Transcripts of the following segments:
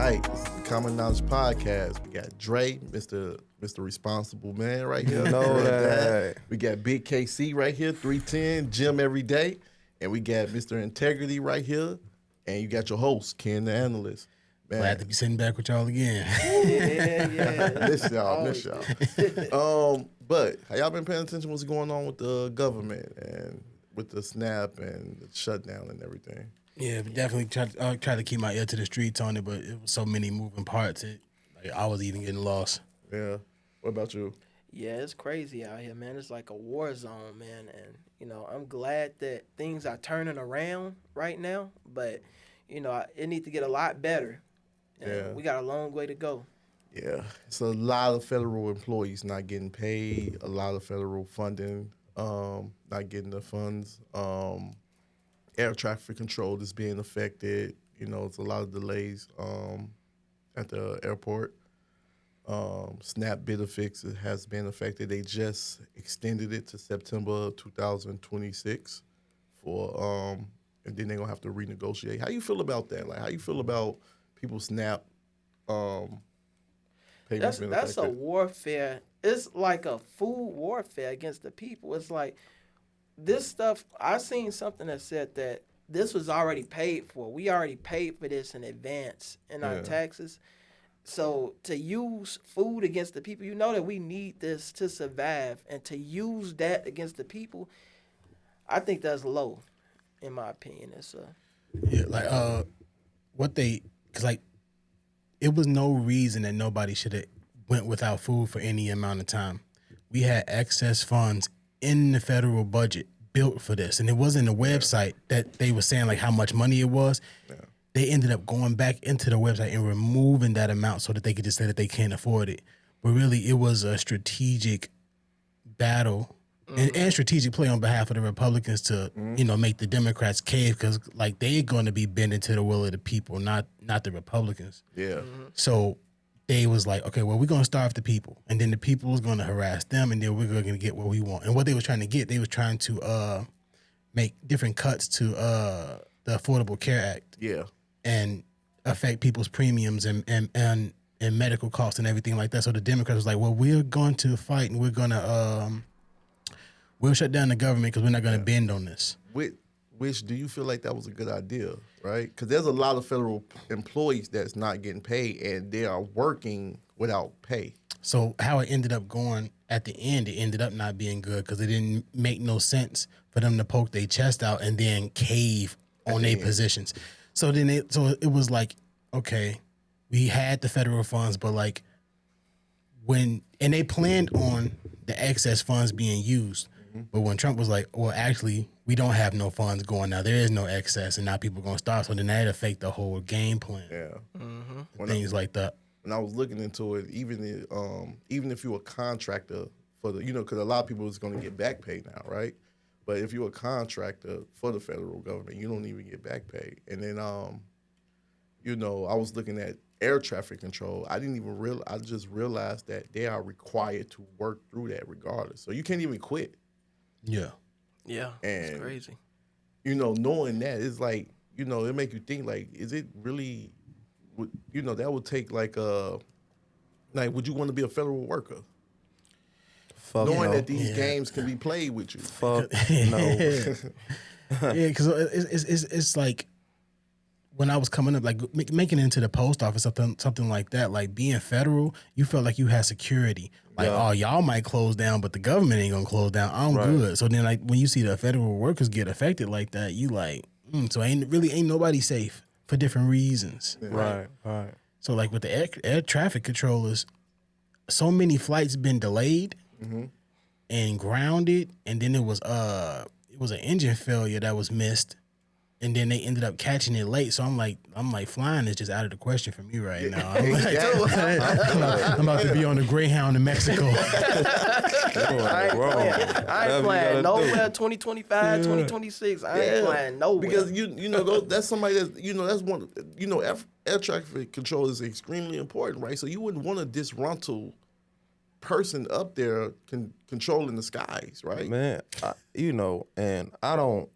right, this is the Kommon Knowledge podcast. We got Dre, Mr. Responsible Man right here. Know that. We got Big KC right here, 310, gym every day. And we got Mr. Integrity right here. And you got your host, Ken the Analyst. Man. Glad to be sitting back with y'all again. Yeah. Miss y'all. But have y'all been paying attention to what's going on with the government and with the snap and the shutdown and everything? Yeah, but definitely try to keep my ear to the streets on it, but it was so many moving parts. I was even getting lost. Yeah. What about you? Yeah, it's crazy out here, man. It's like a war zone, man. And, I'm glad that things are turning around right now, but, it needs to get a lot better. And Yeah. we got a long way to go. Yeah, it's a lot of federal employees not getting paid, a lot of federal funding not getting the funds. Air traffic control is being affected. It's a lot of delays at the airport. SNAP benefits has been affected. They just extended it to September 2026 and then they're going to have to renegotiate. How you feel about that? Like, how you feel about people SNAP payments being That's affected? a warfare. It's like a food warfare against the people. It's like this stuff. I seen something that said that this was already paid for. We already paid for this in advance in our taxes. So to use food against the people, that we need this to survive, and to use that against the people, I think that's low, in my opinion. It's it was no reason that nobody should have went without food for any amount of time. We had excess funds in the federal budget built for this, and it wasn't a website that they were saying like how much money it was. Yeah. They ended up going back into the website and removing that amount so that they could just say that they can't afford it. But really, it was a strategic battle and strategic play on behalf of the Republicans to, make the Democrats cave, because like they're going to be bending to the will of the people, not the Republicans. Yeah. So they was like, okay, well, we're going to starve the people, and then the people was going to harass them, and then we're going to get what we want. And what they was trying to get, they was trying to make different cuts to the Affordable Care Act. Yeah. And affect people's premiums and medical costs and everything like that. So the Democrats was like, well, we're going to fight, and we're going to we'll shut down the government because we're not going to bend on this. Which do you feel like that was a good idea, right? Because there's a lot of federal employees that's not getting paid, and they are working without pay. So how it ended up going at the end, it ended up not being good because it didn't make no sense for them to poke their chest out and then cave on their positions. So then it was like, okay, we had the federal funds, but like and they planned on the excess funds being used. But when Trump was like, well, actually, we don't have no funds going now. There is no excess, and now people are going to start. So then that affect the whole game plan. Yeah. Things like that. When I was looking into it, even if you're a contractor for because a lot of people is going to get back pay now, right? But if you're a contractor for the federal government, you don't even get back pay. And then, I was looking at air traffic control. I didn't even realize. I just realized that they are required to work through that regardless. So you can't even quit. Yeah. Yeah, and, it's crazy. Knowing that, it's like, it make you think, like, is it really, that would take, like, would you want to be a federal worker? Fuck Knowing no. that these games can be played with you. Fuck no. Yeah, because it's like when I was coming up, like making it into the post office, something like that, like being federal, you felt like you had security. Like, oh, y'all might close down, but the government ain't gonna close down. I'm good. So then, like, when you see the federal workers get affected like that, you like, so ain't nobody safe for different reasons. Right. So like with the air traffic controllers, so many flights been delayed and grounded, and then it was an engine failure that was missed. And then they ended up catching it late. So I'm like, flying is just out of the question for me right now. I'm about to be on the Greyhound in Mexico. I ain't flying nowhere 2025, 2026. I ain't flying nowhere. Because, that's somebody that's one, air traffic control is extremely important, right? So you wouldn't want a disgruntled person up there controlling the skies, right? Man, and I don't.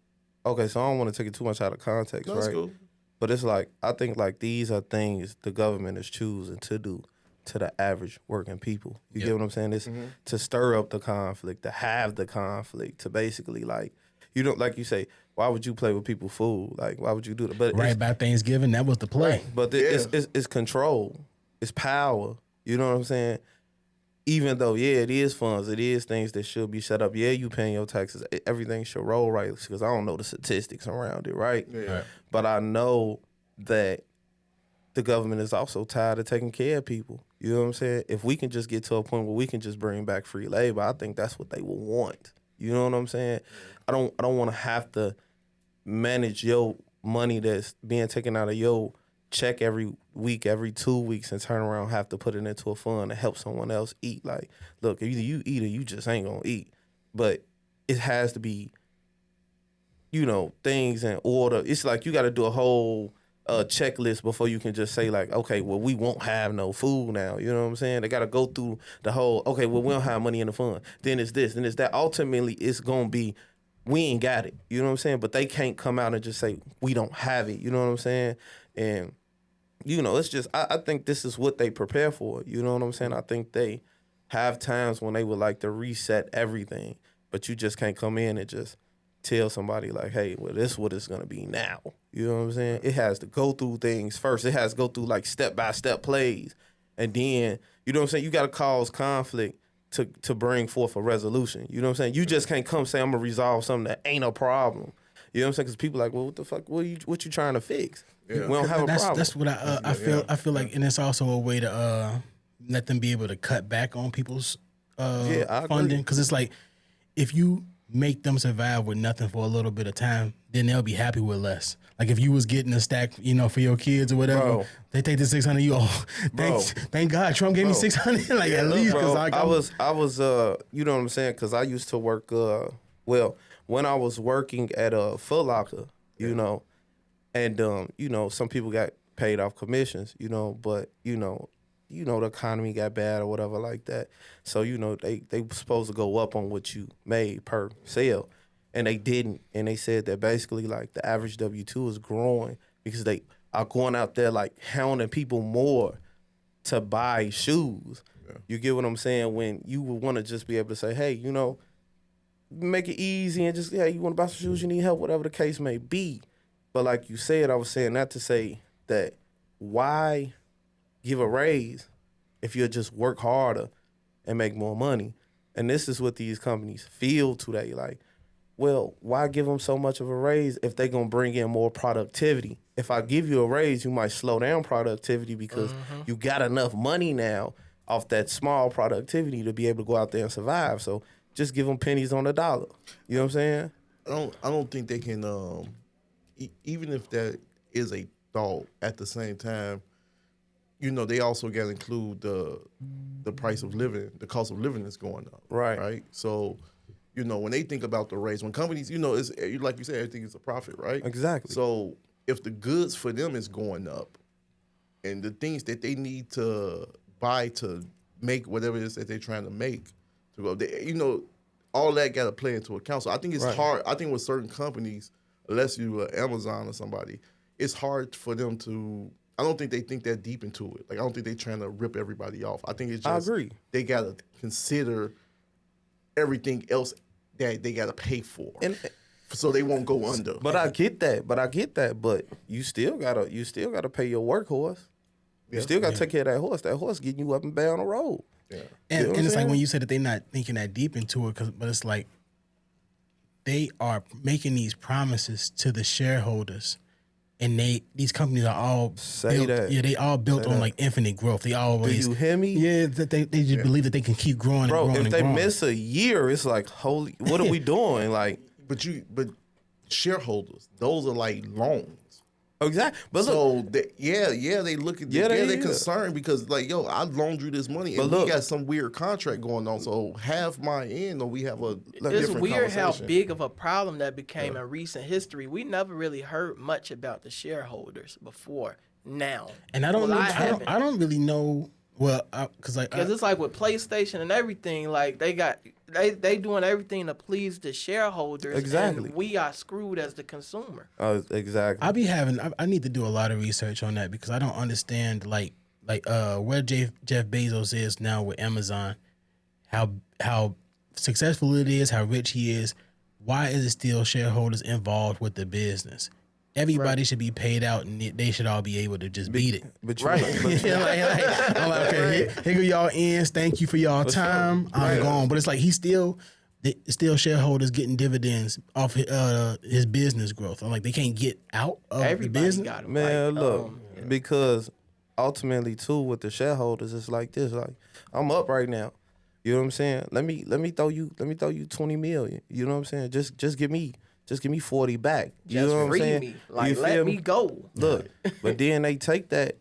Okay, so I don't want to take it too much out of context, No, that's right? cool. But it's like, I think like these are things the government is choosing to do to the average working people. You get what I'm saying? It's to stir up the conflict, to have the conflict, to basically like, you don't, like you say, why would you play with people's food? Like, why would you do that? But Right by Thanksgiving, that was the play. But it's control. It's power. You know what I'm saying? Even though, yeah, it is funds. It is things that should be set up. Yeah, you paying your taxes. Everything should roll right because I don't know the statistics around it, right? Yeah. Right. But I know that the government is also tired of taking care of people. You know what I'm saying? If we can just get to a point where we can just bring back free labor, I think that's what they will want. You know what I'm saying? I don't want to have to manage your money that's being taken out of your check every week, every 2 weeks, and turn around and have to put it into a fund to help someone else eat. Like, look, either you eat or you just ain't gonna eat. But it has to be, you know, things in order. It's like you got to do a whole checklist before you can just say like, okay, well, we won't have no food now. You know what I'm saying? They got to go through the whole, okay, well, we don't have money in the fund. Then it's this, then it's that. Ultimately, it's gonna be, we ain't got it. You know what I'm saying? But they can't come out and just say, we don't have it. You know what I'm saying? And, you know, it's just, I think this is what they prepare for. You know what I'm saying? I think they have times when they would like to reset everything, but you just can't come in and just tell somebody like, hey, well, this is what it's going to be now. You know what I'm saying? It has to go through things first. It has to go through like step-by-step plays. And then, you know what I'm saying? You got to cause conflict to bring forth a resolution. You know what I'm saying? You just can't come say, I'm going to resolve something that ain't a problem. You know what I'm saying? Because people like, well, what the fuck? What you trying to fix? Yeah. We don't have a problem. That's what I feel. I feel like, and it's also a way to let them be able to cut back on people's I funding. agree. Because it's like, if you make them survive with nothing for a little bit of time, then they'll be happy with less. Like if you was getting a stack, you know, for your kids or whatever, Bro. they take the 600. You thank God Trump gave me 600. Like at least because I was you know what I'm saying? Because I used to work well when I was working at a Foot Locker, you know, and you know, some people got paid off commissions, you know, but you know the economy got bad or whatever like that. So, you know, they were supposed to go up on what you made per sale. And they didn't. And they said that basically like the average W-2 is growing because they are going out there like hounding people more to buy shoes. Yeah. You get what I'm saying? When you would want to just be able to say, hey, you know, make it easy and just, hey, you want to buy some shoes, you need help, whatever the case may be. But like you said, I was saying that to say that why give a raise if you'll just work harder and make more money. And this is what these companies feel today. Like, well, why give them so much of a raise if they're going to bring in more productivity? If I give you a raise, you might slow down productivity because you got enough money now off that small productivity to be able to go out there and survive. So just give them pennies on the dollar. You know what I'm saying? I don't think they can, even if that is a thought, at the same time, you know, they also got to include the price of living, the cost of living is going up. Right. So, you know, when they think about the raise, when companies, you know, it's like you said, everything is a profit, right? Exactly. So if the goods for them is going up and the things that they need to buy to make whatever it is that they're trying to make, to go, you know, all that got to play into account. So I think it's hard. I think with certain companies, unless you are Amazon or somebody, it's hard for them to, I don't think they think that deep into it. Like, I don't think they're trying to rip everybody off. I think it's just, I agree. They got to consider everything else that they got to pay for. So they won't go under. But I get that. But you still gotta pay your workhorse. You still gotta take care of that horse. That horse getting you up and down the road. Yeah. And it's like when you said that they're not thinking that deep into it, but it's like they are making these promises to the shareholders, and these companies are all built, they all built on like infinite growth. They always, do you hear me? Yeah, that they just believe that they can keep growing. Bro, and growing if they growing. miss a year, it's like, holy, what are we doing? Like, but shareholders, those are like loans. Exactly. But so look, they look at they're concerned because like, yo, I loaned you this money and we got some weird contract going on. So have my end or we have a it's weird how big of a problem that became in recent history. We never really heard much about the shareholders before now. And I don't really know. Well, because it's like with PlayStation and everything, like they got they doing everything to please the shareholders. Exactly. And we are screwed as the consumer. Exactly. I need to do a lot of research on that because I don't understand like where Jeff Bezos is now with Amazon, how successful it is, how rich he is. Why is it still shareholders involved with the business? Everybody should be paid out, and they should all be able to just beat it. But Right. I'm like, okay, here go y'all ends. Thank you for y'all time. I'm gone. But it's like still shareholders getting dividends off his business growth. I'm like, they can't get out of the Everybody business. got it. Man, look, because ultimately too with the shareholders, it's like this. Like, I'm up right now. You know what I'm saying? Let me throw you 20 million. You know what I'm saying? Just give me 40 back. You Just know what I'm free saying? me. Like, You let feel me go. Look, but then they take that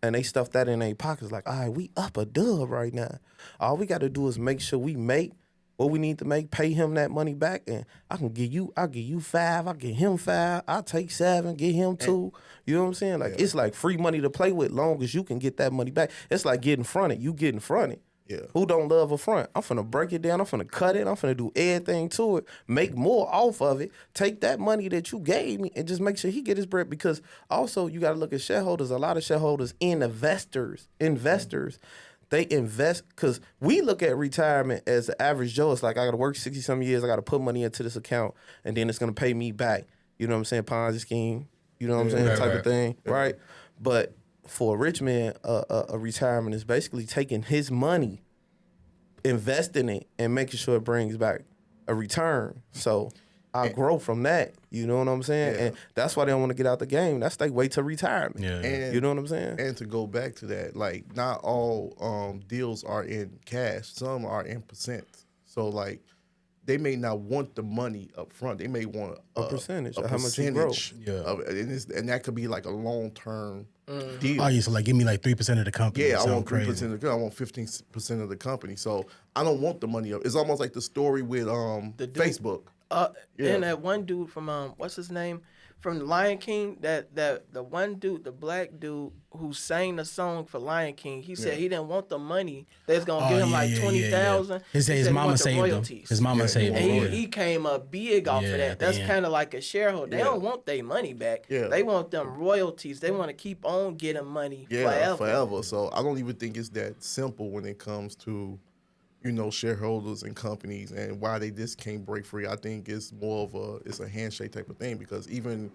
and they stuff that in their pockets like, all right, we up a dub right now. All we got to do is make sure we make what we need to make, pay him that money back, and I'll give you 5, I'll give him 5, I'll take 7, give him 2. You know what I'm saying? Like, it's like free money to play with long as you can get that money back. It's like getting fronted. You getting fronted. Yeah. Who don't love a front? I'm finna break it down. I'm finna cut it. I'm finna do everything to it. Make more off of it. Take that money that you gave me and just make sure he get his bread. Because also you got to look at shareholders. A lot of shareholders and investors, they invest because we look at retirement as the average Joe. It's like I got to work 60-some years. I got to put money into this account and then it's gonna pay me back. You know what I'm saying? Ponzi scheme. You know what I'm saying? Right, Type right. of thing, right? But for a rich man, a retirement is basically taking his money, investing it, and making sure it brings back a return. So I grow from that. You know what I'm saying? Yeah. And that's why they don't want to get out the game. That's they wait till retirement. Yeah. And, You know what I'm saying? And to go back to that, like not all deals are in cash. Some are in percent. So like they may not want the money up front. They may want A percentage a of how much you grow. percentage Yeah. of it. And that could be like a long term deal. Oh, yeah, so like give me like 3% of the company. Yeah, or I something want 3% crazy. of the company. I want 15% of the company. So I don't want the money up. It's almost like the story with dude- Facebook. Yeah. And that one dude from what's his name from the Lion King, that the one dude, the black dude who sang the song for Lion King, he said he didn't want the money. They was gonna Oh, give him yeah, like yeah, 20,000. His mama saved him. His mama saved And him. he came up big off Yeah, of that. That's yeah. kind of like a shareholder. They Yeah. don't want their money back. Yeah. They want them royalties. They want to keep on getting money Yeah, forever. So I don't even think it's that simple when it comes to, shareholders and companies and why they just can't break free. I think it's more of a handshake type of thing because even,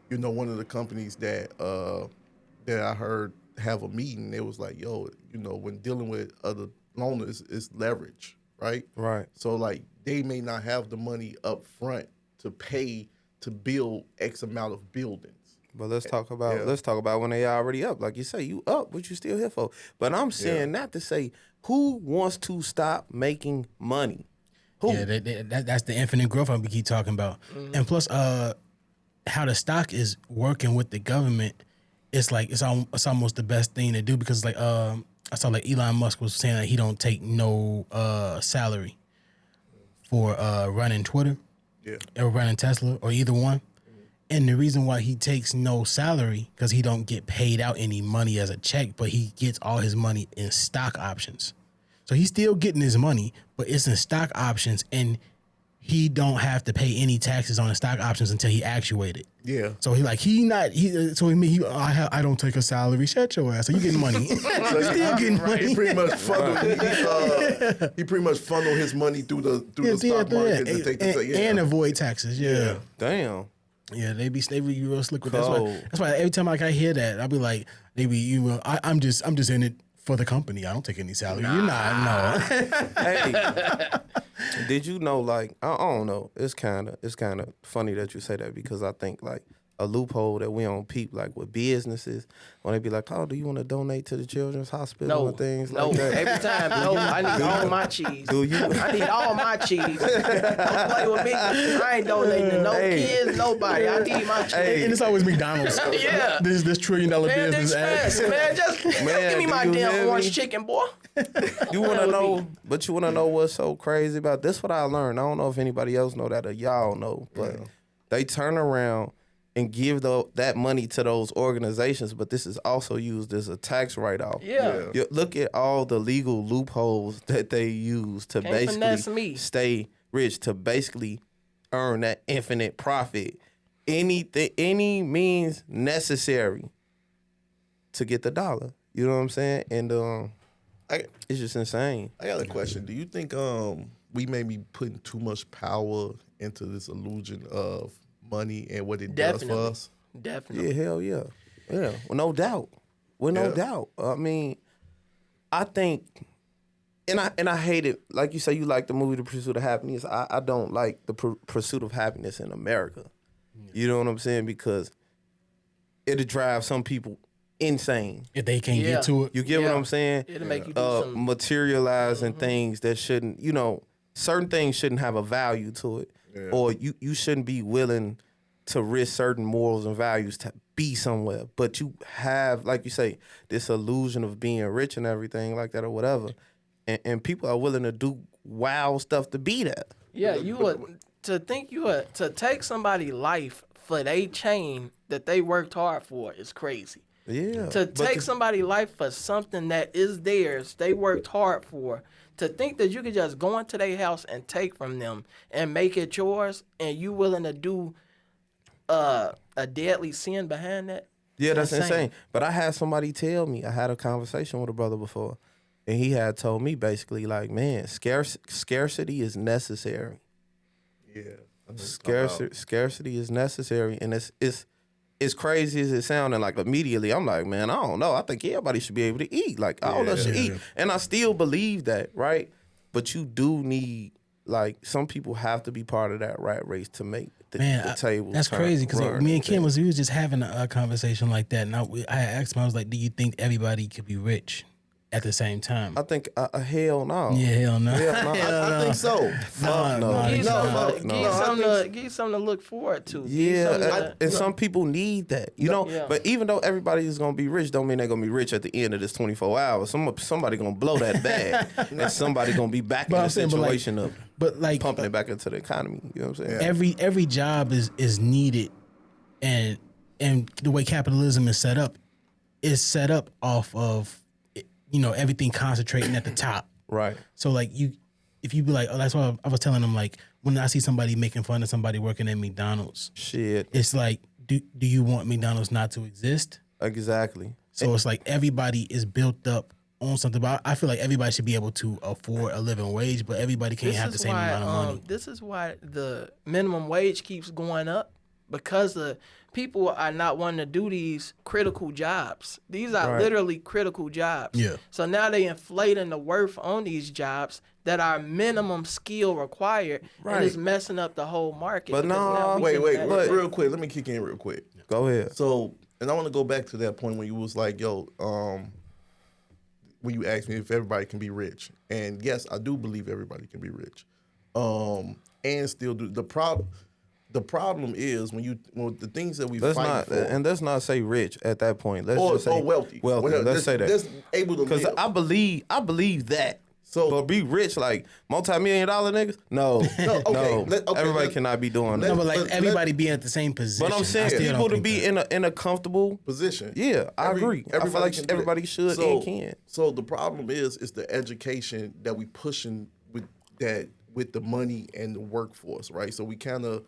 one of the companies that I heard have a meeting, it was like, yo, when dealing with other loaners, it's leverage, right? Right. So like they may not have the money up front to pay to build X amount of buildings. But let's talk about when they already up. Like you say, you up, what you still here for? But I'm saying not to say who wants to stop making money. Who? Yeah, that's the infinite growth we keep talking about. And plus, how the stock is working with the government, it's like it's almost the best thing to do because like I saw like Elon Musk was saying that he don't take no salary for running Twitter or running Tesla or either one. And the reason why he takes no salary because he don't get paid out any money as a check, but he gets all his money in stock options. So he's still getting his money, but it's in stock options, and he don't have to pay any taxes on the stock options until he actuated. Yeah. So I don't take a salary. Shut your ass. So you getting money. So Still getting money. He pretty much funnel his money through the stock market to take and avoid taxes. Yeah. Damn. Yeah, they be real slick with that. Cold. That's why every time I hear that, I'll be like, I'm just in it for the company. I don't take any salary. You're not, no. Hey, did you know? Like, I don't know. It's kind of funny that you say that because I think like a loophole that we don't peep like with businesses when they be like, oh, do you want to donate to the children's hospital and things like that? Every time, I need all my cheese. Do you? I need all my cheese. Don't play with me. I ain't donating to no kids, nobody. I need my cheese. And it's always McDonald's. Yeah. This $1 trillion Man, business. expense, man. Just give me do my you damn hear orange me? chicken, boy. You want to know, but you want to know what's so crazy about this? What I learned. I don't know if anybody else know that or y'all know, but they turn around and give that money to those organizations, but this is also used as a tax write-off. Yeah. Look at all the legal loopholes that they use to Can't finesse basically me. stay rich, to basically earn that infinite profit. Any means necessary to get the dollar. You know what I'm saying? And it's just insane. I got a question. Do you think we may be putting too much power into this illusion of money and what it does for us? Definitely. Yeah, hell yeah. Yeah, well, no doubt. Well, no doubt. I mean, I think, and I hate it. Like you say, you like the movie The Pursuit of Happiness. I don't like the Pursuit of Happiness in America. You know what I'm saying? Because it'll drive some people insane. If they can't get to it. You get what I'm saying? It'll make you do some Materializing things that shouldn't, certain things shouldn't have a value to it. Yeah. Or you shouldn't be willing to risk certain morals and values to be somewhere. But you have, like you say, this illusion of being rich and everything like that or whatever. And people are willing to do wild stuff to be that. Yeah, to take somebody's life for they chain that they worked hard for is crazy. Yeah. To take somebody's life for something that is theirs, they worked hard for. To think that you could just go into their house and take from them and make it yours, and you willing to do a deadly sin behind that? Yeah, that's insane. But I had somebody tell me, I had a conversation with a brother before, and he had told me basically like, man, scarcity is necessary. Yeah. Scarcity is necessary, and it's crazy as it sounds. And like immediately, I'm like, man, I don't know. I think everybody should be able to eat. Like all of us should eat, and I still believe that, right? But you do need, like, some people have to be part of that rat race to make the table. That's crazy because me and Kim we was just having a conversation like that, and I asked him, I was like, do you think everybody could be rich at the same time? I think hell no. Yeah, hell no. I think so. Give something to look forward to. Yeah, and some people need that, know. Yeah. But even though everybody is gonna be rich, don't mean they're gonna be rich at the end of this 24 hours. Somebody gonna blow that bag, and somebody gonna be back in the situation of pumping it back into the economy. You know what I'm saying? Every job is needed, and the way capitalism is set up off of everything concentrating at the top. Right. So like if you be like, oh, that's why I was telling them, like, when I see somebody making fun of somebody working at McDonald's, shit, it's like, do you want McDonald's not to exist? Exactly. So it's like everybody is built up on something, but I feel like everybody should be able to afford a living wage, but everybody can't have the same amount of money. This is why the minimum wage keeps going up, because the people are not wanting to do these critical jobs. These are literally critical jobs. Yeah. So now they inflating the worth on these jobs that are minimum skill required, and it's messing up the whole market. But no, Wait, real quick. Let me kick in real quick. Go ahead. So, and I want to go back to that point when you was like, yo, when you asked me if everybody can be rich. And yes, I do believe everybody can be rich. And still do. The problem is when the things that we fight for, and let's not say rich at that point. Let's just say or wealthy. Let's say that. That's able to because live. I believe that. So, but be rich like multi-million-dollar niggas? No, everybody cannot be doing that. No, but like everybody being at the same position. But I'm saying people to be in a comfortable position. Yeah, I agree. I feel like everybody should and can. So the problem is the education that we pushing with the money and the workforce, right? So we kind of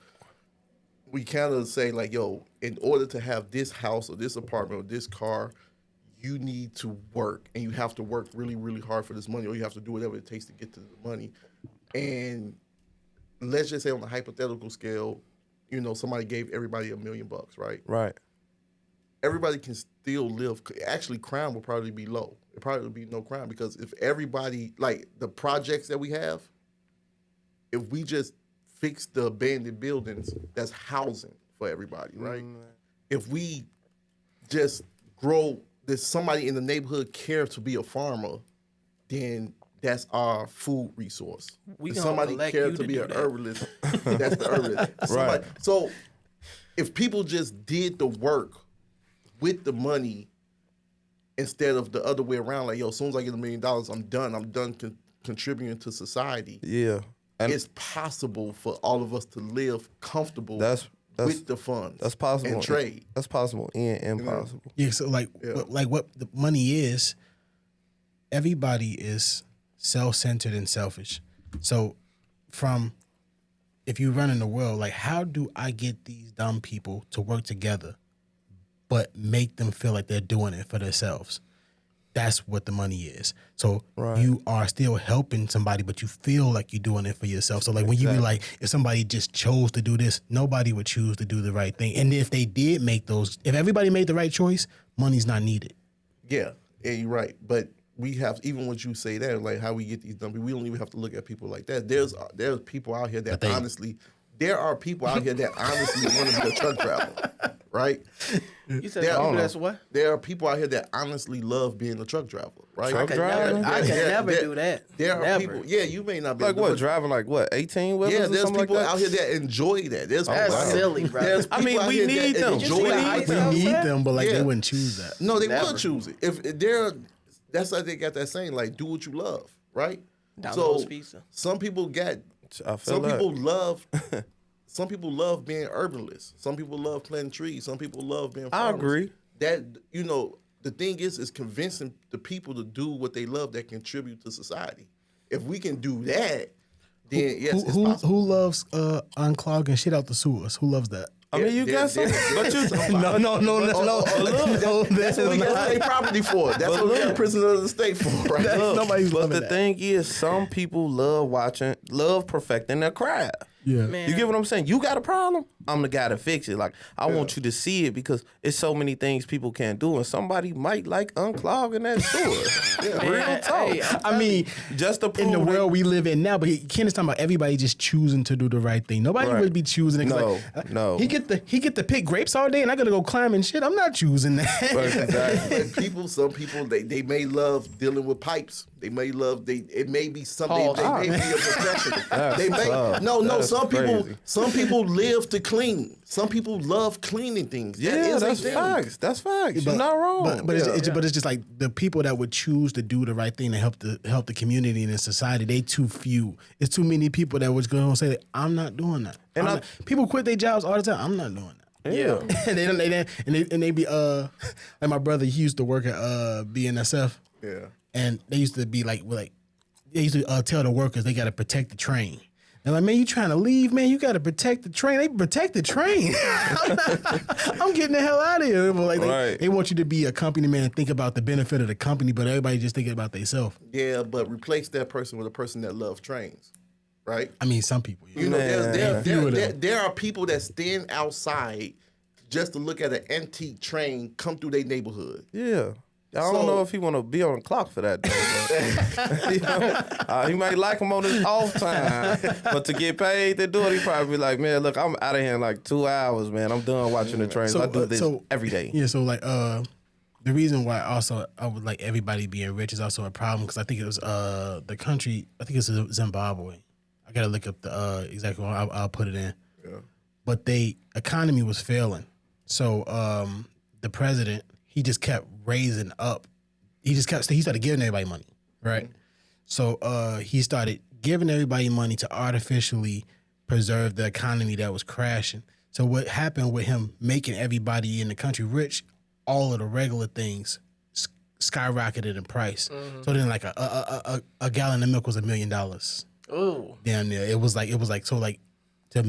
say like, yo, in order to have this house or this apartment or this car, you need to work, and you have to work really, really hard for this money, or you have to do whatever it takes to get to the money. And let's just say on a hypothetical scale, somebody gave everybody $1 million, right? Right. Everybody can still live. Actually, crime will probably be low. It probably would be no crime, because if everybody, like the projects that we have, if we just fix the abandoned buildings, that's housing for everybody, right? If we just grow, there's somebody in the neighborhood care to be a farmer, then that's our food resource. If somebody care to be an herbalist, that's the herbalist. Right. So if people just did the work with the money instead of the other way around, like, yo, as soon as I get $1 million, I'm done contributing to society. Yeah. And it's possible for all of us to live comfortable with the funds. That's possible. And trade. That's possible and impossible. Yeah, so like what the money is, everybody is self-centered and selfish. So if you run in the world, like how do I get these dumb people to work together but make them feel like they're doing it for themselves? That's what the money is. So you are still helping somebody, but you feel like you're doing it for yourself. So like when you be like, if somebody just chose to do this, nobody would choose to do the right thing. And if they did if everybody made the right choice, money's not needed. Yeah, you're right. But we have, even when you say that, like how we get these dumb people, we don't even have to look at people like that. There's people out here that honestly, there are people out here that honestly want to be a truck driver, right? You said that's what? There are people out here that honestly love being a truck driver, right? Truck driving? I can never do that. There are Never. people, you may not be Like what, driving like what, 18 wheelers yeah, or there's something people like that? out here that enjoy that. There's That's people out here- silly, bro. There's I mean, people out we here need that them. enjoy We need that. them. We need them, but like Yeah. they wouldn't choose that. No, they Never. would choose it. If they're, that's why they got that saying, like, do what you love, right? Domino's Pizza. Some people I feel some that. people love, some people love being urbanists. Some people love planting trees. Some people love being I farmers. agree. That, the thing is convincing the people to do what they love that contribute to society. If we can do that, then yes, it's possible. Who loves unclogging shit out the sewers? Who loves that? I mean, you got some, but you No. That's what we got state property for. That's what we got prisoners of the state for, right? Nobody's but loving the that. thing is, some people love perfecting their craft. Yeah. Man. You get what I'm saying? You got a problem? I'm the guy to fix it. Like, I want you to see it because it's so many things people can't do, and somebody might like unclogging that sewer. Real talk. Hey, I mean, Just to prove in the that- world we live in now, but Ken is talking about everybody just choosing to do the right thing. Nobody Right. would be choosing it. 'Cause No. He get to pick grapes all day, and I gotta go climbing shit. I'm not choosing that. Right, exactly. And some people, they may love dealing with pipes. They may love it may be something. Pause. They may be a professional. That's They may tough. no. That's Some crazy. people live to clean. Some people love cleaning things. That Yeah, is a that's thing. facts. That's facts. You're not wrong. But it's just like the people that would choose to do the right thing to help the community and the society. They too few. It's too many people that was going to say, "I'm not doing that." And people quit their jobs all the time. I'm not doing that. Yeah. and they be like my brother. He used to work at BNSF. Yeah. And they used to be like they used to tell the workers they got to protect the train. They're like, man, you trying to leave, man? You got to protect the train. They protect the train. I'm getting the hell out of here. But like they want you to be a company man and think about the benefit of the company, but everybody just thinking about themselves. Yeah, but replace that person with a person that loves trains, right? I mean, some people. Yeah. You know, Man. there are people that stand outside just to look at an antique train come through their neighborhood. Yeah. I don't know if he want to be on the clock for that, though. You know? He might like him on his off time, but to get paid to do it, he probably be like, man, look, I'm out of here in like 2 hours, man. I'm done watching the trains. I do this every day. Yeah, so like the reason why also I would like everybody being rich is also a problem because I think it was the country. I think it's Zimbabwe. I gotta look up the exactly one. I'll put it in. Yeah. But economy was failing, so the president. He just kept raising up. He started giving everybody money, right? Mm-hmm. So he started giving everybody money to artificially preserve the economy that was crashing. So what happened with him making everybody in the country rich, all of the regular things skyrocketed in price. Mm-hmm. So then like a gallon of milk was $1 million. Ooh. Damn near. It was like so like for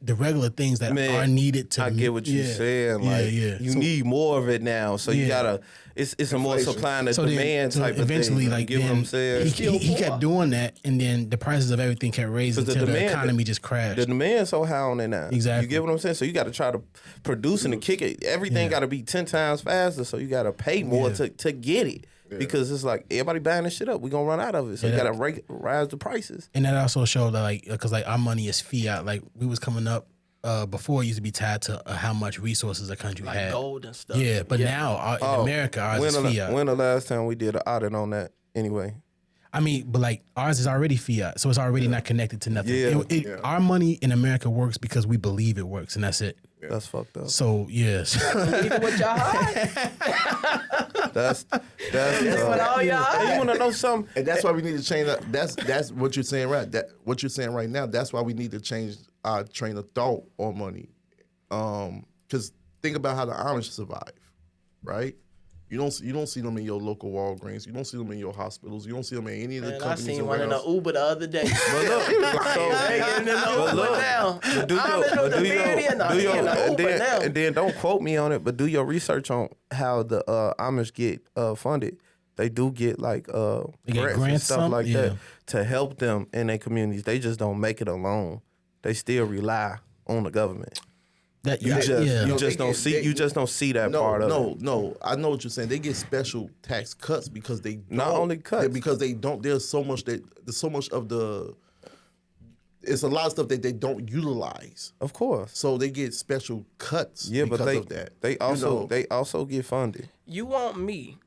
the regular things that are needed to. I get what you're saying. Like you need more of it now, so you gotta. It's a more supply and demand type of thing. Eventually, like you get what I'm saying? He kept doing that, and then the prices of everything kept raising until the economy just crashed. The demand's so high on it now. Exactly. You get what I'm saying? So you got to try to produce and to kick it. Everything got to be 10 times faster. So you got to pay more to get it. Yeah. Because it's like everybody buying this shit up, we gonna run out of it. So you gotta rise the prices. And that also showed that because our money is fiat. Like we was coming up before, it used to be tied to how much resources a country like had, gold and stuff. Yeah, but now in America, ours is fiat. When the last time we did an audit on that? Anyway, I mean, but like ours is already fiat, so it's already not connected to nothing. Our money in America works because we believe it works, and that's it. Yeah. That's fucked up. So yes, Believe it with your heart. That's with all your heart. You want to know something? And that's why we need to change that. That's what you're saying, right? What you're saying right now. That's why we need to change our train of thought on money. Because think about how the Amish survive, right? You don't see them in your local Walgreens. You don't see them in your hospitals. You don't see them in any of the Man, I companies seen one in around. an Uber the other day. But look, They getting in the Uber now. but do I'm in the Uber now. and then don't quote me on it, but do your research on how the Amish get funded. They do get like They get grants and grants, stuff some? like Yeah. that to help them in their communities. They just don't make it alone. They still rely on the government. That You just yeah. you No, just they don't get- see they- you just don't see that part of it. No. I know what you're saying. They get special tax cuts because they Not don't- only cuts. because they don't. There's so much of the. It's a lot of stuff that they don't utilize, Of course. so they get special cuts Yeah, because but they of that. they You also know? they also get funded. You want me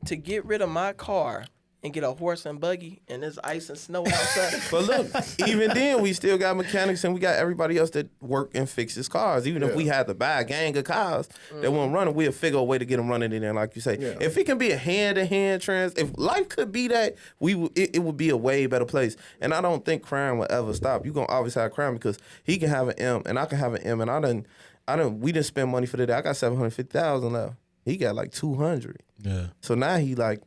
to get rid of my car and get a horse and buggy and there's ice and snow outside? But look, even then we still got mechanics and we got everybody else that work and fixes cars. Even if we had to buy a gang of cars that won't run, we'll figure a way to get them running in there, like you say. Yeah. If it can be a hand-to-hand if life could be that, it would be a way better place. And I don't think crime will ever stop. You gonna obviously have crime because he can have an M and I can have an M, and we didn't spend money for the day. I got $750,000 left. He got like 200. Yeah. So now he like,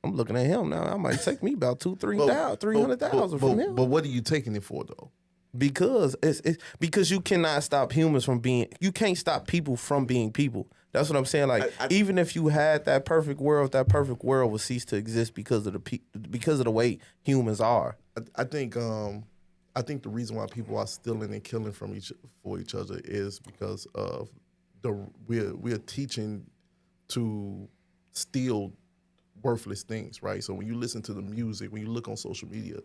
I'm looking at him now. I might take me about $300,000 from him. But what are you taking it for though? Because it's because you cannot stop humans from being. You can't stop people from being people. That's what I'm saying. Like even if you had that perfect world would cease to exist because of the way humans are. I think the reason why people are stealing and killing from each other is because of we're teaching to steal worthless things, right? So when you listen to the music, when you look on social media,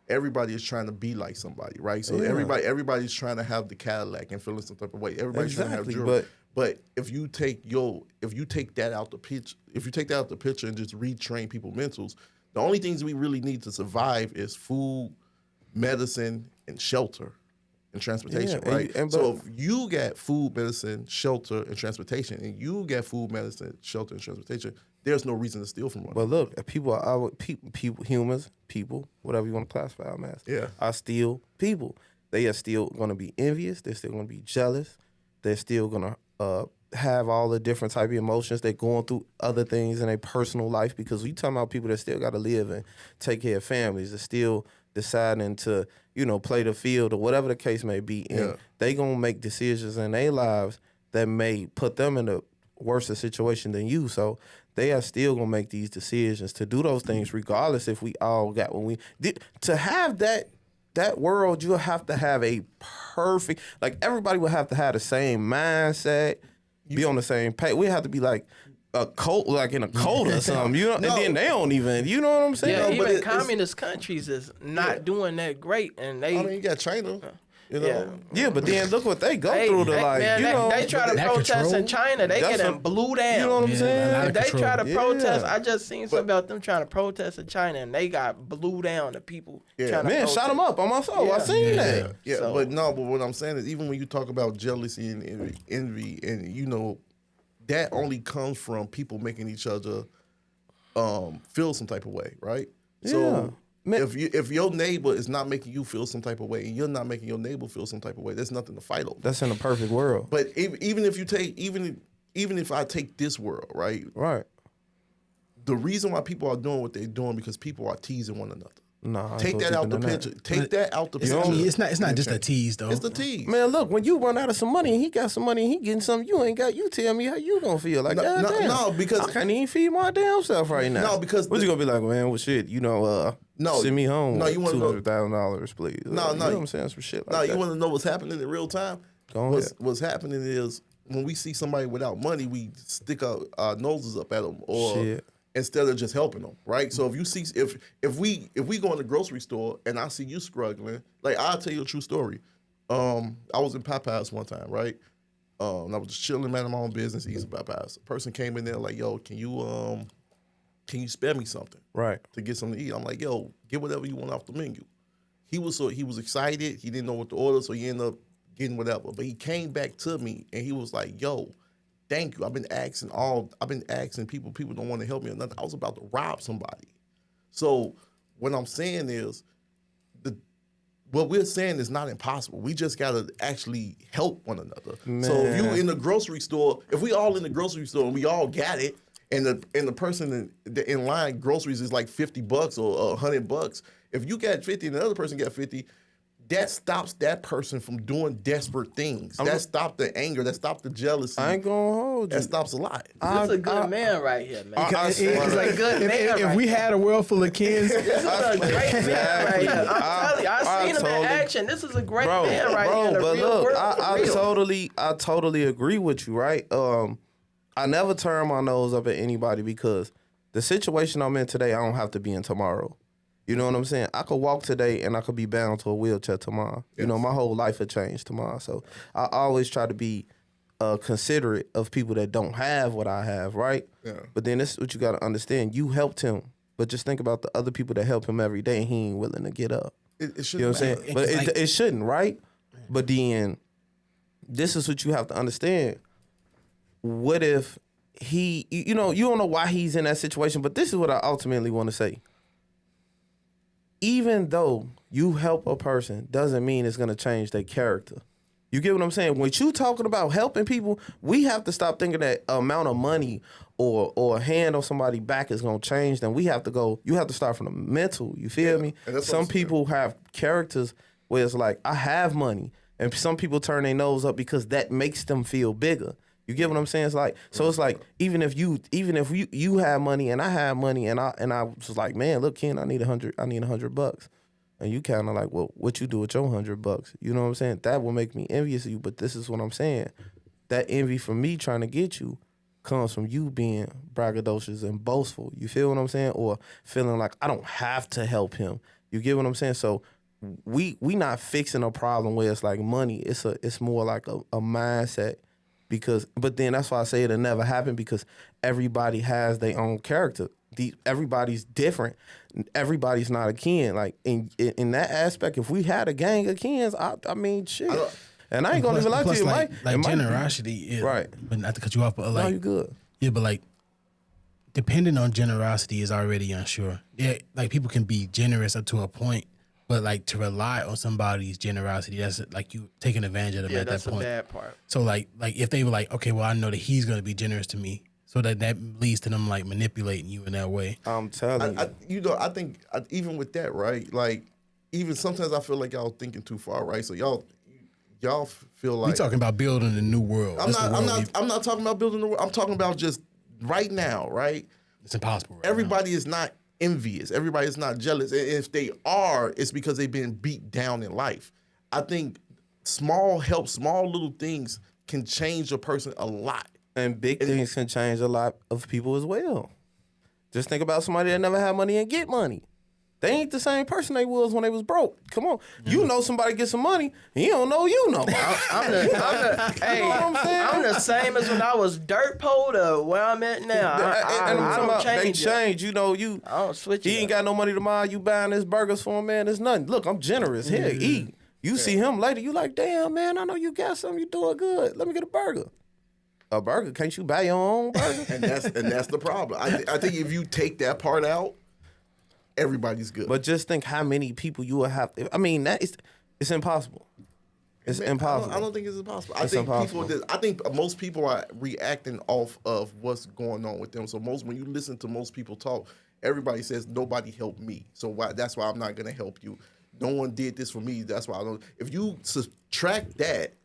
everybody is trying to be like somebody, right? So everybody's trying to have the Cadillac and feel some type of way. Everybody's trying to have jewelry. But if you take that out the picture and just retrain people's mentals, the only things we really need to survive is food, medicine, and shelter and transportation, Yeah, right? So if you got food, medicine, shelter, and transportation, and you got food, medicine, shelter, and transportation, there's no reason to steal from one. But look, humans, whatever you want to classify them as, are still people. They are still going to be envious. They're still going to be jealous. They're still going to have all the different type of emotions. They're going through other things in their personal life because we talking about people that still got to live and take care of families. They're still deciding to, play the field or whatever the case may be. And they going to make decisions in their lives that may put them in a worse situation than you. So they are still going to make these decisions to do those things regardless if we all got what we did. To have that world, you'll have to have a perfect, like everybody will have to have the same mindset, be on the same page. We have to be like a cult, like in a cult or something, and then they don't even, you know what I'm saying? Yeah, but even communist countries is not doing that great, and they. I mean, you got China, you know. Yeah, but then look what they go through to they try to that protest control, in China. They that's getting blew down. You know what I'm saying? of They control. try to protest. Yeah. I just seen something about them trying to protest in China, and they got blew down. The people trying to Man, protest. shot them up on my soul. I seen that. Yeah, So- but what I'm saying is, even when you talk about jealousy and envy, and that only comes from people making each other feel some type of way, right? So Man. if your neighbor is not making you feel some type of way, and you're not making your neighbor feel some type of way, there's nothing to fight over. That's in a perfect world. But even if I take this world, right? Right. The reason why people are doing what they're doing because people are teasing one another. Nah, Take that out the picture. Take that out the picture. It's not just a tease though. It's the tease. Man, look, when you run out of some money and he got some money and he getting something you ain't got, you tell me how you gonna feel. Like, God damn. No, because I can't even feed my damn self right now. No, because what you gonna be like, man? Well, shit, No, send me home. no, you wanna know- $200,000, please. No, you know no, what I'm saying, some shit like no, that. you want to know what's happening in real time? Go ahead. What's happening is when we see somebody without money, we stick our noses up at them, or Shit. instead of just helping them, right? So if you see if we go in the grocery store and I see you struggling, like I'll tell you a true story. I was in Popeyes one time, right? And I was just chilling, man, in my own business, eating Popeyes. A person came in there like, "Yo, can you spare me something?" Right. To get something to eat. I'm like, "Yo, get whatever you want off the menu." He was excited. He didn't know what to order, so he ended up getting whatever. But he came back to me and he was like, "Yo, thank you. I've been asking people. People don't want to help me or nothing. I was about to rob somebody." So what I'm saying is, what we're saying is not impossible. We just gotta actually help one another. So if you in the grocery store, if we all in the grocery store and we all got it, and the person in line groceries is like $50 or $100, if you got 50 and the other person got 50, that stops that person from doing desperate things. That stops the anger. That stops the jealousy. I ain't gonna hold you. That stops a lot. This is a good man right here, man. It's like a good man. if we had a world full of kids, This is a great man right here. I'm telling you, I seen him totally, in action. This is a great bro, man right bro, here. In the but real look, world, I for real. totally agree with you, right? I never turn my nose up at anybody because the situation I'm in today, I don't have to be in tomorrow. You know what I'm saying? I could walk today and I could be bound to a wheelchair tomorrow. Yes. You know, my whole life would change tomorrow. So I always try to be considerate of people that don't have what I have, right? Yeah. But then this is what you got to understand. You helped him, but just think about the other people that help him every day and he ain't willing to get up. It shouldn't You know what I'm matter. saying? But it shouldn't, right? But then this is what you have to understand. What if he, you know, you don't know why he's in that situation, but this is what I ultimately want to say. Even though you help a person doesn't mean it's going to change their character. You get what I'm saying? When you talking about helping people, we have to stop thinking that amount of money or a hand on somebody's back is going to change them. We have to go, you have to start from the mental. You feel me? Some people have characters where it's like, I have money. And some people turn their nose up because that makes them feel bigger. You get what I'm saying? It's like, so it's like, even if you have money and I have money and I was like, man, look, Ken, I need $100. And you kind of like, well, what you do with your $100? You know what I'm saying? That will make me envious of you. But this is what I'm saying. That envy from me trying to get you comes from you being braggadocious and boastful. You feel what I'm saying? Or feeling like I don't have to help him. You get what I'm saying? So we not fixing a problem where it's like money. It's more like a mindset. But then that's why I say it'll never happen because everybody has their own character. Everybody's different. Everybody's not a Ken. Like in that aspect, if we had a gang of Kens, I mean, shit. And I ain't gonna even lie to you, like generosity is right. But not to cut you off, but like, no, you good. Yeah, but like, depending on generosity is already unsure. Yeah, like people can be generous up to a point, but like to rely on somebody's generosity, that's like you taking advantage of them at that point. Yeah, that's the bad part. So like if they were like, okay, well I know that he's gonna be generous to me, so that leads to them like manipulating you in that way. I'm telling you. I think even with that, right? Like even sometimes I feel like y'all thinking too far, right? So y'all feel like we talking about building a new world. I'm not talking about building the world. I'm talking about just right now, right? It's impossible. Everybody is not envious. Everybody is not jealous. And if they are, it's because they've been beat down in life. I think small little things can change a person a lot. And big things can change a lot of people as well. Just think about somebody that never had money and get money. They ain't the same person they was when they was broke. Come on. You know somebody get some money, he don't know you know. I'm the same as when I was dirt poor to where I'm at now. I don't change. They change. You know, I don't switch it. He ain't got no money tomorrow. You buying his burgers for him, man. It's nothing. Look, I'm generous. Here, eat. You see him later, you like, damn, man, I know you got something. You doing good. Let me get a burger. A burger? Can't you buy your own burger? and that's the problem. I think if you take that part out, everybody's good. But just think how many people you will have. I mean, it's impossible. It's impossible. I don't think it's impossible. It's impossible. I think most people are reacting off of what's going on with them. So when you listen to most people talk, everybody says nobody helped me. So that's why I'm not gonna help you. No one did this for me. That's why I don't. If you subtract that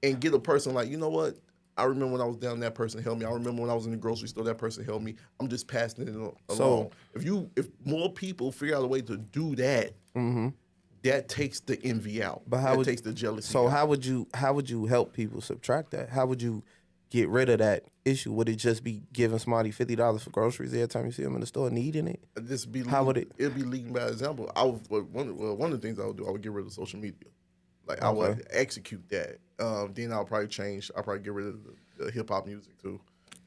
and get a person like, you know what? I remember when I was down, that person helped me. I remember when I was in the grocery store, that person helped me. I'm just passing it along. So if more people figure out a way to do that, that takes the envy out. But that takes the jealousy. So out. how would you help people subtract that? How would you get rid of that issue? Would it just be giving somebody $50 for groceries every time you see them in the store needing it? It'd be leading by example. One of the things I would do, I would get rid of social media. Like I would execute that. Then I'll probably get rid of the hip hop music too,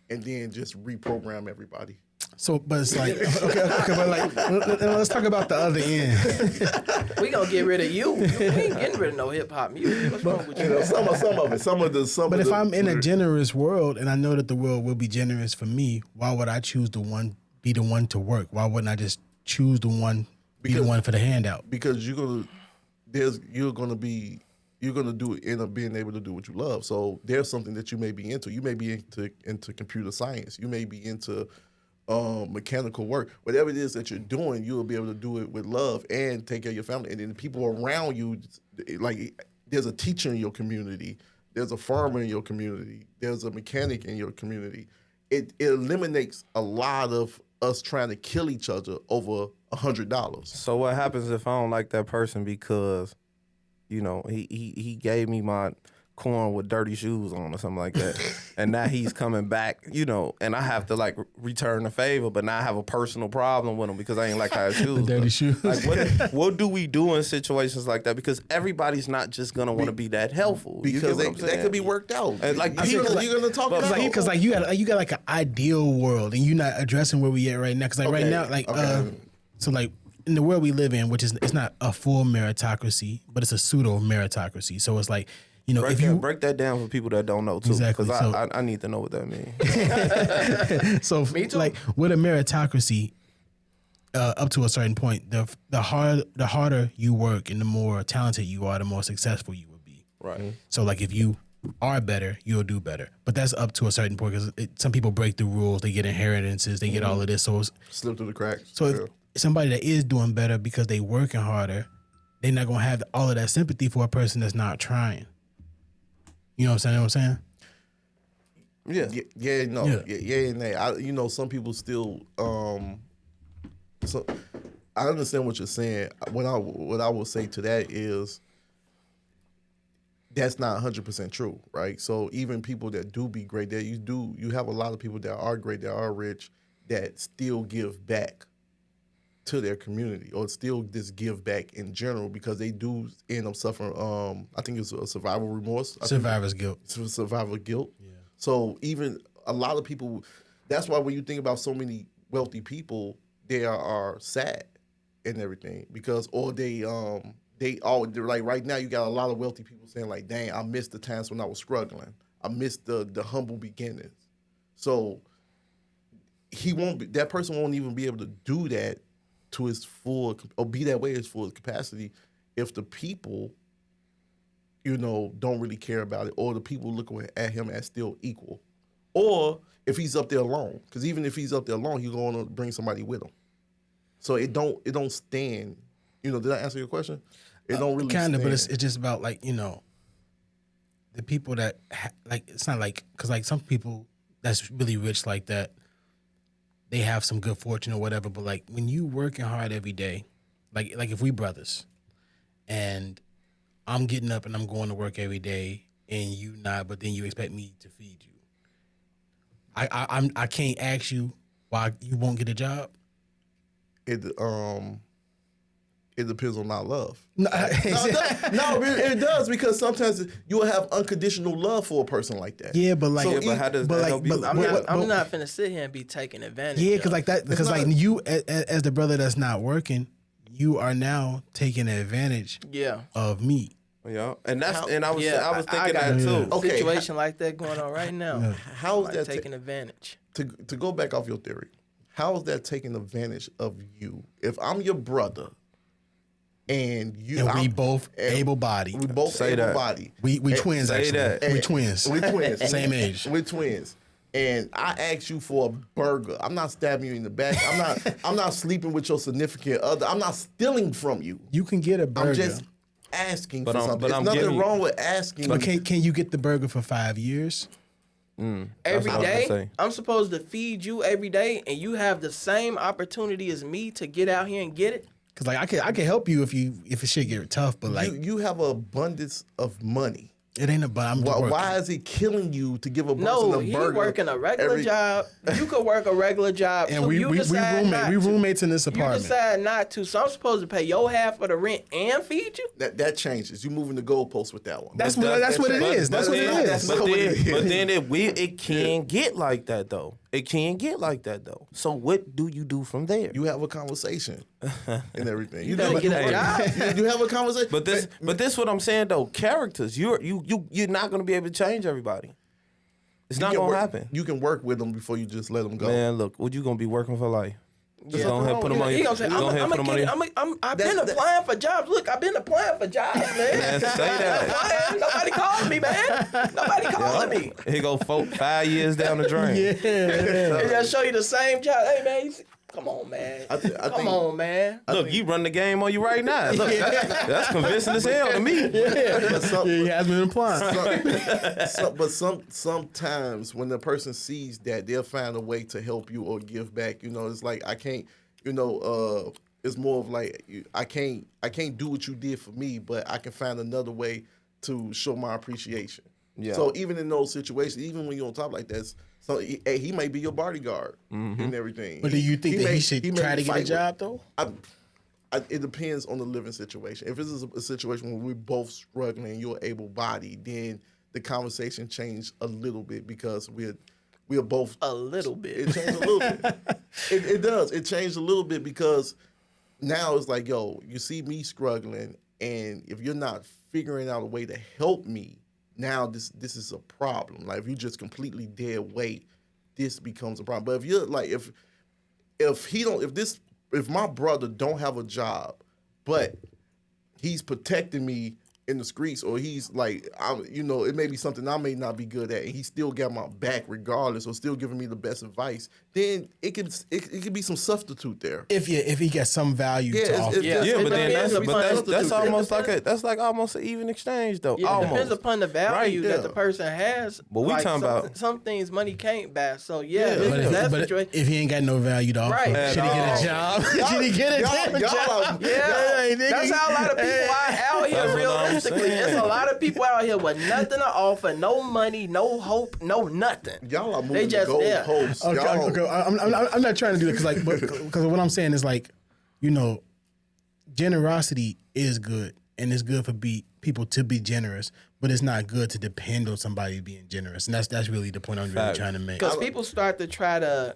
and then just reprogram everybody. So, but it's like okay, but like let's talk about the other end. We gonna get rid of you. We ain't getting rid of no hip hop music. What's wrong with you? Some of it. But if I'm in a generous world and I know that the world will be generous for me, why would I choose be the one to work? Why wouldn't I just choose the one for the handout? Because you're gonna end up being able to do what you love. So there's something that you may be into. You may be into computer science. You may be into mechanical work. Whatever it is that you're doing, you'll be able to do it with love and take care of your family. And then the people around you, like there's a teacher in your community, there's a farmer in your community, there's a mechanic in your community. It eliminates a lot of us trying to kill each other over $100. So what happens if I don't like that person because, you know, he gave me my corn with dirty shoes on or something like that, and now he's coming back, you know, and I have to like return the favor, but now I have a personal problem with him because I ain't like how his shoes. The dirty shoes. Like what do we do in situations like that? Because everybody's not just gonna want to be that helpful. Because that could be worked out. And like you're gonna talk about it. Because like you got like an ideal world, and you're not addressing where we at right now. Because like right now, like so like in the world we live in, which is it's not a full meritocracy, but it's a pseudo meritocracy. So it's like, you know, break that down for people that don't know too, exactly, because so, I need to know what that means. So like with a meritocracy, up to a certain point, the harder you work and the more talented you are, the more successful you will be. Right. So like if you are better, you'll do better. But that's up to a certain point because some people break the rules. They get inheritances. They get all of this. So slip through the cracks. So if somebody that is doing better because they working harder, they're not gonna have all of that sympathy for a person that's not trying. You know what I'm saying? Yeah. Yeah, no. Yeah, and that. You know, some people still. So I understand what you're saying. What I will say to that is that's not 100% true, right? So even people that do be great, you have a lot of people that are great, that are rich, that still give back to their community, or still just give back in general, because they do end up suffering. I think it's a survival remorse. Survivor's guilt. It's survival guilt. Yeah. So even a lot of people, that's why when you think about so many wealthy people, they are sad and everything, because they're like right now you got a lot of wealthy people saying like, dang, I missed the times when I was struggling. I missed the humble beginnings. So that person won't even be able to do that to his full, or be that way as full capacity, if the people, you know, don't really care about it, or the people looking at him as still equal, or if he's up there alone. Because even if he's up there alone, he's going to bring somebody with him. So it don't stand. You know, did I answer your question? It don't really kind of, stand. but it's just about like, you know, the people that like, it's not like, because like some people that's really rich like that, they have some good fortune or whatever, but like when you working hard every day, like if we brothers and I'm getting up and I'm going to work every day and you not, but then you expect me to feed you. I can't ask you why you won't get a job. It depends on our love. No, it does, because sometimes you will have unconditional love for a person like that. Yeah, but like, So, but how does that help you? I'm not finna sit here and be taking advantage. yeah, of. because like that, because like you as the brother that's not working, you are now taking advantage of me. Yeah, and that's I was thinking I got that too. a Okay. situation like that going on right now. How is Like that taking advantage? To go back off your theory, how is that taking advantage of you? If I'm your brother, and we both able-bodied. We both Say that. able-bodied. We twins, Say actually. that. We twins. We twins. Same age. We're twins. And I ask you for a burger. I'm not stabbing you in the back. I'm not sleeping with your significant other. I'm not stealing from you. You can get a burger. I'm just asking for something. but There's I'm nothing giving you- wrong with asking. But can you get the burger for 5 years? Every what I was day, gonna say. I'm supposed to feed you every day, and you have the same opportunity as me to get out here and get it. Because like I can help you if it shit get tough, but like you have an abundance of money. it ain't about. I'm Why is it killing you to give a person No, a he burger? working a regular job. You could work a regular job. And too. we You decide not to. roommates in this You apartment. decide not to, so I'm supposed to pay your half of the rent and feed you. That changes. You moving the goalposts with that one. That's what it is. That's what it is. But then it can get like that though. It can get like that though. So what do you do from there? You have a conversation and everything. You better get a job. You have a conversation. But this what I'm saying though. Characters, you're not gonna be able to change everybody. It's not gonna happen. You can work with them before you just let them go. Man, look, what you gonna be working for life? Just go ahead and put them on He your. gonna say, Go ahead and put them on your. I've been applying for jobs. Look, I've been applying for jobs, man. Man, say that. Nobody calling me, man. Nobody calling me. He go 5 years down the drain. They just show you the same job. Hey, man, come on, man. Come on, man. Look, you run the game on you right now. Look, that's convincing as hell to me. He has been applying. But sometimes when the person sees that, they'll find a way to help you or give back. You know, it's like I can't. You know, it's more of like I can't do what you did for me, but I can find another way to show my appreciation. Yeah. So even in those situations, even when you're on top like that, so he may be your bodyguard and everything. But do you think that he should try to get a job though? It depends on the living situation. If this is a situation where we're both struggling and you're able-bodied, then the conversation changed a little bit because we're both A little bit. It changed a little bit. It does. It changed a little bit because now it's like, yo, you see me struggling, and if you're not figuring out a way to help me, now this is a problem. Like if you just completely dead weight, this becomes a problem. But if you're like if my brother don't have a job, but he's protecting me in the streets, or he's like, it may be something I may not be good at, and he still got my back regardless, or still giving me the best advice, then it could be some substitute there. If he got some value to offer. But then that's almost there. like that's like almost an even exchange though. Yeah, it almost. depends upon the value Right, that the person has. But we talking about some things money can't buy. So But if he ain't got no value to offer, Right. should he get a job? Should he get a damn job? That's how a lot of people are out here. That's what I'm Realistically, saying. there's a lot of people out here with nothing to offer, no money, no hope, no nothing. Y'all are They moving the just there. goalposts. Okay. I'm not trying to do it because what I'm saying is like, generosity is good and it's good for people to be generous, but it's not good to depend on somebody being generous, and that's really the point I'm really trying to make. Because people start to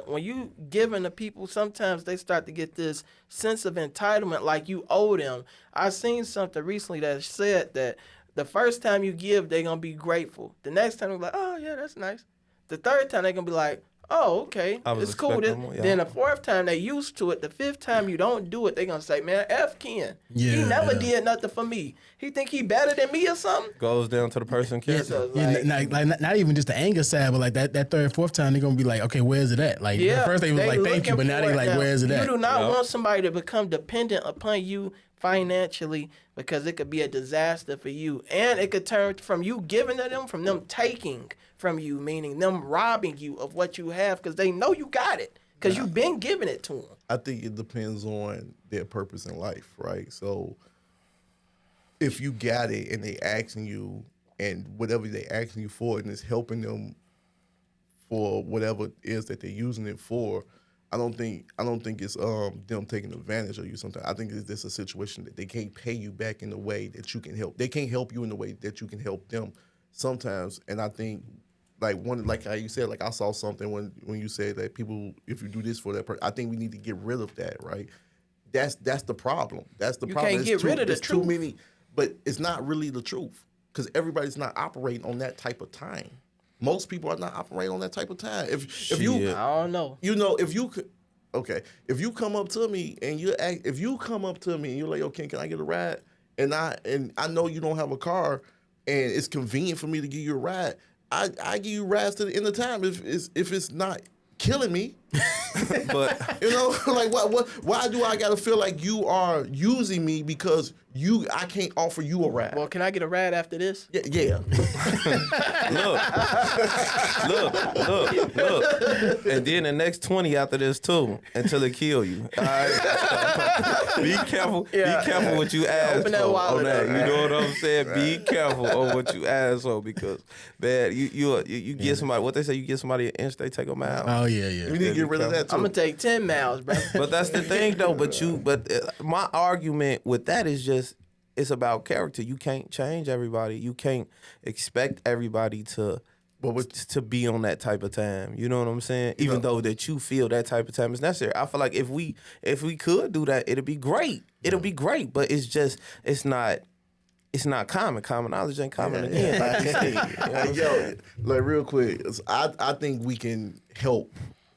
when you giving to people, sometimes they start to get this sense of entitlement, like you owe them. I seen something recently that said that the first time you give, they're gonna be grateful. The next time they're like, oh yeah, that's nice. The third time they're gonna be like, oh, okay, it's cool. Then the fourth time they used to it. The fifth time you don't do it, they gonna say, man, F Ken. He never did nothing for me. He think he better than me or something? Goes down to the person character. So, Not even just the anger side, but like that third, fourth time they're gonna be like, okay, where's it at? Like at first they was like, thank you, but now they like, where's it at? You do not want somebody to become dependent upon you financially, because it could be a disaster for you, and it could turn from you giving to them, from them taking from you, meaning them robbing you of what you have because they know you got it because you've been giving it to them. I think it depends on their purpose in life, right? So if you got it and they asking you, and whatever they asking you for, and it's helping them for whatever it is that they're using it for, I don't think it's them taking advantage of you sometimes. I think it's just a situation that they can't pay you back in the way that you can help. They can't help you in the way that you can help them sometimes. And I think like how you said, like I saw something when you said that people, if you do this for that person, I think we need to get rid of that, right? That's the problem. That's the problem. You can't get rid of the truth. Too many, but it's not really the truth because everybody's not operating on that type of time. Most people are not operating on that type of time. If you, I don't know. If you could, okay, if you come up to me and you're like, yo, can I get a ride? And I know you don't have a car, and it's convenient for me to give you a ride. I give you rides to the end of time if it's not killing me. But like what? Why do I gotta feel like you are using me because I can't offer you a ride? Well, can I get a ride after this? Yeah. Look. And then the next 20 after this too, until they kill you. All right? Be careful. Yeah. Be careful what you ask Open that for wallet on that. up. You know what I'm saying? Be careful on what you ask for, because man, you get somebody, what they say, you get somebody an inch, they take a mile. Oh yeah. We need to get rid of that too. I'm gonna take 10 miles, bro. But that's the thing though. My argument with that is just, it's about character. You can't change everybody. You can't expect everybody to be on that type of time. You know what I'm saying? Even though that you feel that type of time is necessary. I feel like if we could do that, it'd be great. It'll be great. But it's not common. Common knowledge ain't common again. Like you say. Yo, like real quick, I think we can help.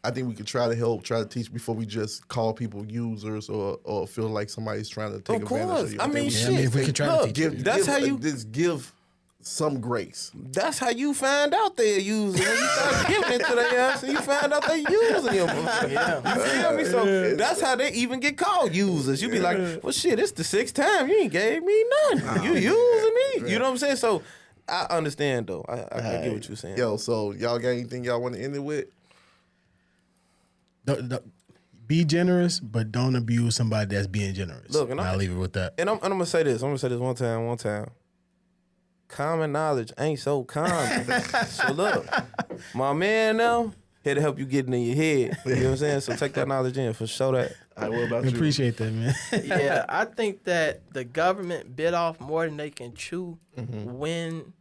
I think we could try to teach before we just call people users or feel like somebody's trying to take Of advantage course. of you. I mean, Yeah, I mean, if we could try to look, teach you. that's how you. just give some grace. That's how you find out they're using. When you start giving it to their ass, and you find out they using them. Yeah. You feel me? So that's how they even get called users. You be like, well, shit, it's the 6th time you ain't gave me nothing. You using me? You know what I'm saying? So I understand though. I get what you're saying. Yo, so y'all got anything y'all want to end it with? Be generous, but don't abuse somebody that's being generous. Look, and I'll leave it with that. And I'm gonna say this. I'm gonna say this one time. Common knowledge ain't so common. So look, my man now here to help you get it in your head. You know what I'm saying? So take that knowledge in for sure that. All right, what about I you? appreciate that, man. Yeah, I think that the government bit off more than they can chew when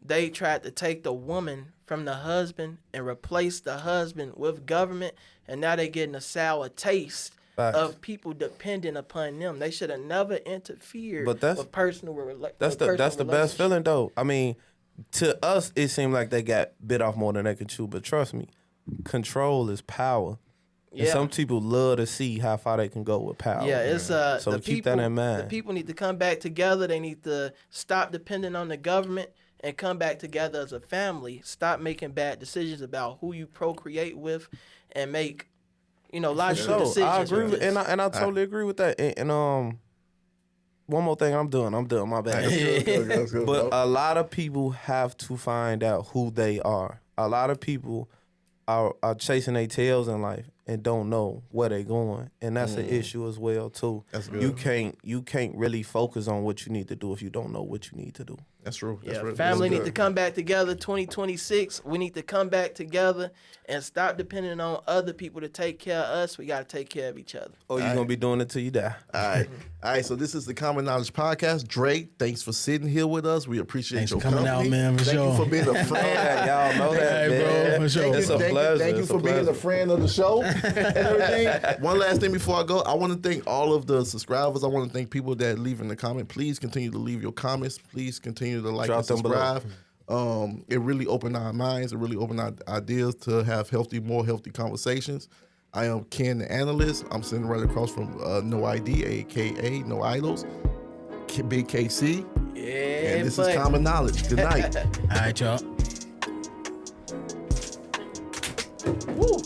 they tried to take the woman from the husband and replace the husband with government, and now they're getting a sour taste Facts. of people depending upon them. They should have never interfered But that's- with personal That's the best relationships. feeling though. I mean, to us it seemed like they got bit off more than they could chew, but trust me, control is power. And Yeah. some people love to see how far they can go with power. Yeah, it's So the keep people, that in mind. The people need to come back together. They need to stop depending on the government and come back together as a family. Stop making bad decisions about who you procreate with, and make, logical So decisions. I agree with with, this. and I totally agree with that. And one more thing, I'm done. My bad. Let's go. But a lot of people have to find out who they are. A lot of people are chasing their tails in life and don't know where they're going, and that's an issue as well too. That's good. You can't really focus on what you need to do if you don't know what you need to do. That's true. That's Yeah, real- family that's need good. to come back together. 2026, we need to come back together and stop depending on other people to take care of us. We got to take care of each other. Or you're gonna be doing it till you die. All right. All right. So this is the Common Knowledge Podcast. Drake, thanks for sitting here with us. We appreciate Thanks your for coming company. out, man, for Thank sure. you for being a friend. Yeah, y'all know that, Hey, bro, man. for sure. It's a Thank you- pleasure. Thank you It's for a being a pleasure. friend of the show and everything. One last thing before I go, I want to thank all of the subscribers. I want to thank people that leave in the comment. Please continue to leave your comments. Please continue to like Drop and them below. subscribe. It really opened our minds. It really opened our ideas to have more healthy conversations. I am Ken, the analyst. I'm sitting right across from No ID, aka No Idols, Big KC, Yeah, and this but is Common Knowledge. Good night. All right, y'all. Woo.